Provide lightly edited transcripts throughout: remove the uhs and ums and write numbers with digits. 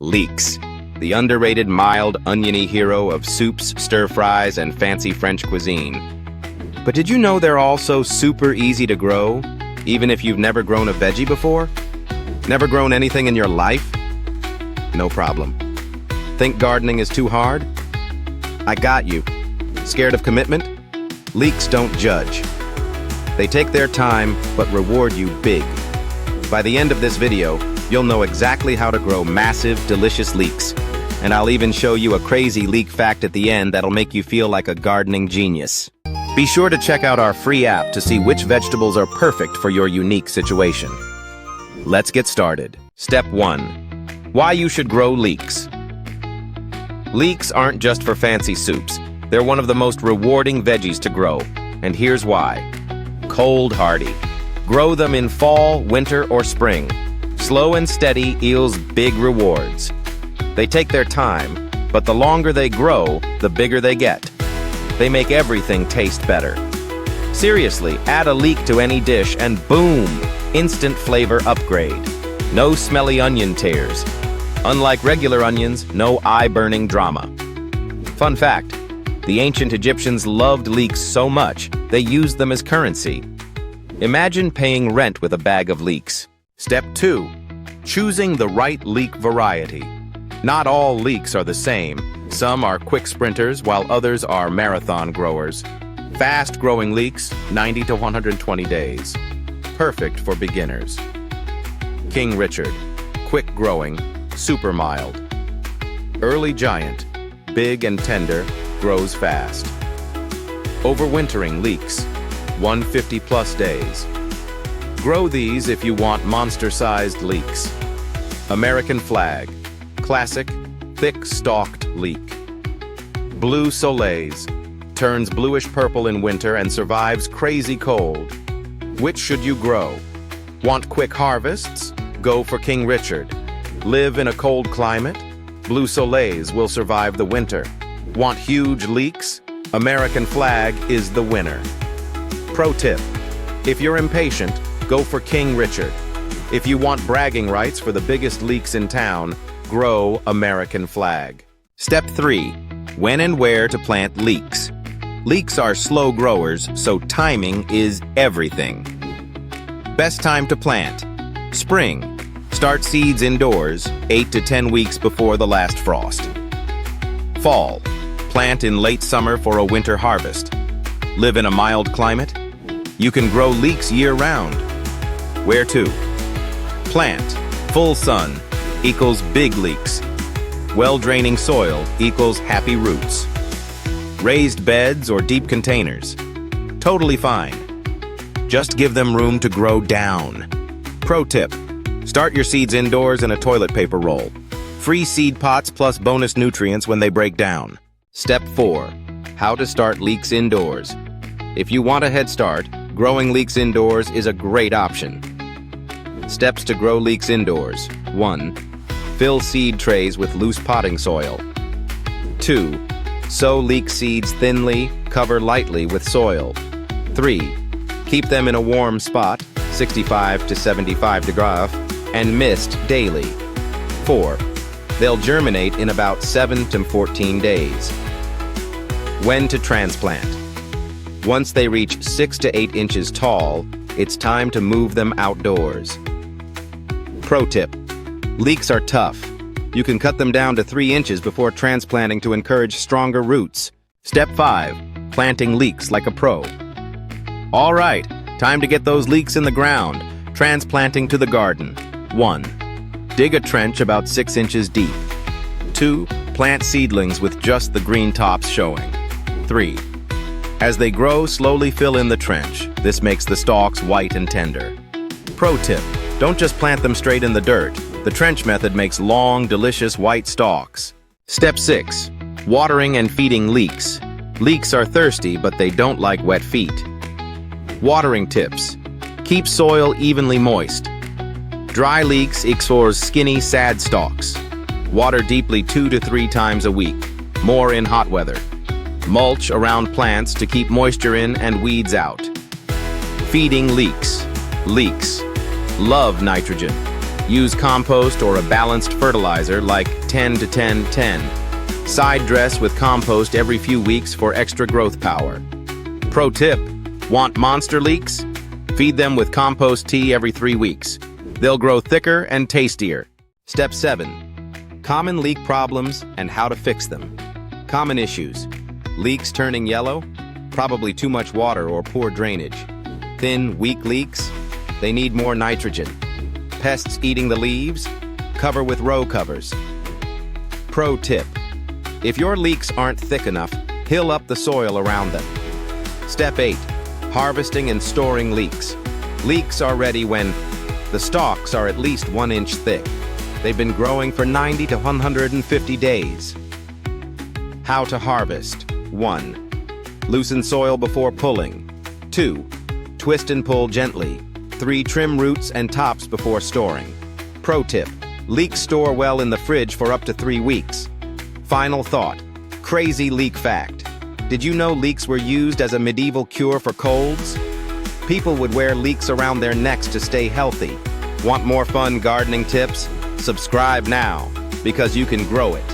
Leeks, the underrated mild oniony hero of soups, stir-fries, and fancy French cuisine. But did you know they're also super easy to grow, even if you've never grown a veggie before? Never grown anything in your life? No problem. Think gardening is too hard? I got you. Scared of commitment? Leeks don't judge. They take their time, but reward you big. By the end of this video, you'll know exactly how to grow massive, delicious leeks. And I'll even show you a crazy leek fact at the end that'll make you feel like a gardening genius. Be sure to check out our free app to see which vegetables are perfect for your unique situation. Let's get started. Step 1. Why you should grow leeks. Leeks aren't just for fancy soups. They're one of the most rewarding veggies to grow. And here's why. Cold hardy. Grow them in fall, winter, or spring. Slow and steady yields big rewards. They take their time, but the longer they grow, the bigger they get. They make everything taste better. Seriously, add a leek to any dish and boom, instant flavor upgrade. No smelly onion tears. Unlike regular onions, no eye-burning drama. Fun fact, the ancient Egyptians loved leeks so much, they used them as currency. Imagine paying rent with a bag of leeks. Step 2. Choosing the right leek variety. Not all leeks are the same. Some are quick sprinters, while others are marathon growers. Fast-growing leeks, 90 to 120 days. Perfect for beginners. King Richard, quick-growing, super mild. Early giant, big and tender, grows fast. Overwintering leeks, 150+ days. Grow these if you want monster-sized leeks. American flag, classic, thick-stalked leek. Blue Soleils, turns bluish-purple in winter and survives crazy cold. Which should you grow? Want quick harvests? Go for King Richard. Live in a cold climate? Blue Soleils will survive the winter. Want huge leeks? American flag is the winner. Pro tip, if you're impatient, go for King Richard. If you want bragging rights for the biggest leeks in town, grow American flag. Step 3. When and where to plant leeks. Leeks are slow growers, so timing is everything. Best time to plant. Spring. Start seeds indoors, 8 to 10 weeks before the last frost. Fall. Plant in late summer for a winter harvest. Live in a mild climate? You can grow leeks year-round. Where to? Plant. Full sun equals big leeks. Well-draining soil equals happy roots. Raised beds or deep containers. Totally fine. Just give them room to grow down. Pro tip. Start your seeds indoors in a toilet paper roll. Free seed pots plus bonus nutrients when they break down. Step 4. How to start leeks indoors. If you want a head start, growing leeks indoors is a great option. Steps to grow leeks indoors. 1. Fill seed trays with loose potting soil. 2. Sow leek seeds thinly, cover lightly with soil. 3. Keep them in a warm spot, 65 to 75 degrees, and mist daily. 4. They'll germinate in about 7 to 14 days. When to transplant. Once they reach 6 to 8 inches tall, it's time to move them outdoors. Pro tip. Leeks are tough. You can cut them down to 3 inches before transplanting to encourage stronger roots. Step 5. Planting leeks like a pro. All right, time to get those leeks in the ground. Transplanting to the garden. 1. Dig a trench about 6 inches deep. 2. Plant seedlings with just the green tops showing. 3. As they grow, slowly fill in the trench. This makes the stalks white and tender. Pro tip, don't just plant them straight in the dirt. The trench method makes long, delicious white stalks. Step 6. Watering and feeding leeks. Leeks are thirsty, but they don't like wet feet. Watering tips. Keep soil evenly moist. Dry leeks equals skinny, sad stalks. Water deeply 2 to 3 times a week, more in hot weather. Mulch around plants to keep moisture in and weeds out. Feeding leeks. Leeks love nitrogen. Use compost or a balanced fertilizer like 10 to 10 10. Side dress with compost every few weeks for extra growth power. Pro tip: want monster leeks? Feed them with compost tea every 3 weeks. They'll grow thicker and tastier. Step 7. Common leek problems and how to fix them. Common issues: leeks turning yellow, probably too much water or poor drainage. Thin, weak leeks, they need more nitrogen. Pests eating the leaves, cover with row covers. Pro tip: if your leeks aren't thick enough, hill up the soil around them. Step 8. Harvesting and storing leeks. Leeks are ready when the stalks are at least 1 inch thick. They've been growing for 90 to 150 days. How to harvest. 1. Loosen soil before pulling. 2. Twist and pull gently. 3. Trim roots and tops before storing. Pro tip: leeks store well in the fridge for up to 3 weeks. Final thought: crazy leek fact. Did you know leeks were used as a medieval cure for colds? People would wear leeks around their necks to stay healthy. Want more fun gardening tips? Subscribe now, because you can grow it.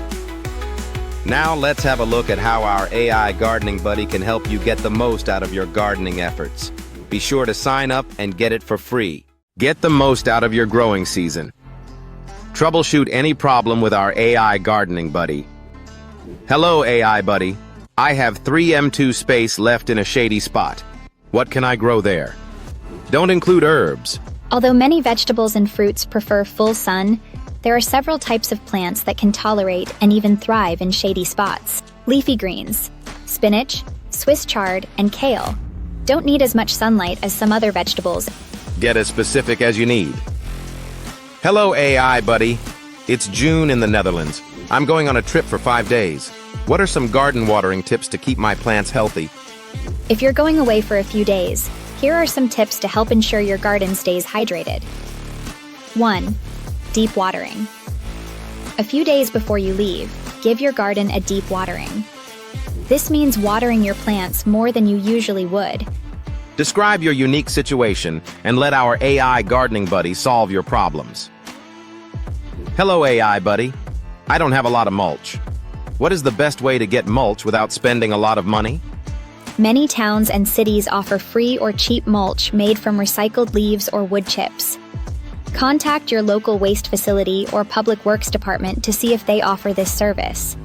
Now let's have a look at how our AI gardening buddy can help you get the most out of your gardening efforts. Be sure to sign up and get it for free. Get the most out of your growing season. Troubleshoot any problem with our AI gardening buddy. Hello, AI buddy. I have 3 m2 space left in a shady spot. What can I grow there? Don't include herbs. Although many vegetables and fruits prefer full sun, there are several types of plants that can tolerate and even thrive in shady spots. Leafy greens, spinach, Swiss chard, and kale don't need as much sunlight as some other vegetables. Get as specific as you need. Hello, AI buddy. It's June in the Netherlands. I'm going on a trip for 5 days. What are some garden watering tips to keep my plants healthy? If you're going away for a few days, here are some tips to help ensure your garden stays hydrated. 1. Deep watering. A few days before you leave, give your garden a deep watering. This means watering your plants more than you usually would. Describe your unique situation and let our AI gardening buddy solve your problems. Hello, AI buddy. I don't have a lot of mulch. What is the best way to get mulch without spending a lot of money? Many towns and cities offer free or cheap mulch made from recycled leaves or wood chips. Contact your local waste facility or public works department to see if they offer this service.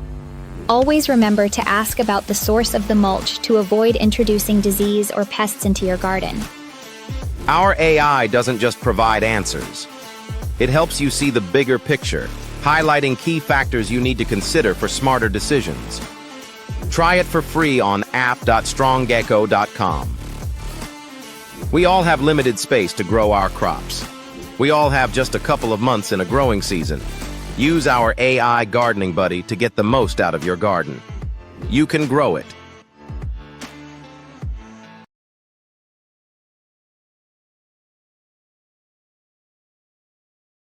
Always remember to ask about the source of the mulch to avoid introducing disease or pests into your garden. Our AI doesn't just provide answers. It helps you see the bigger picture, highlighting key factors you need to consider for smarter decisions. Try it for free on app.strongecho.com. We all have limited space to grow our crops. We all have just a couple of months in a growing season. Use our AI gardening buddy to get the most out of your garden. You can grow it.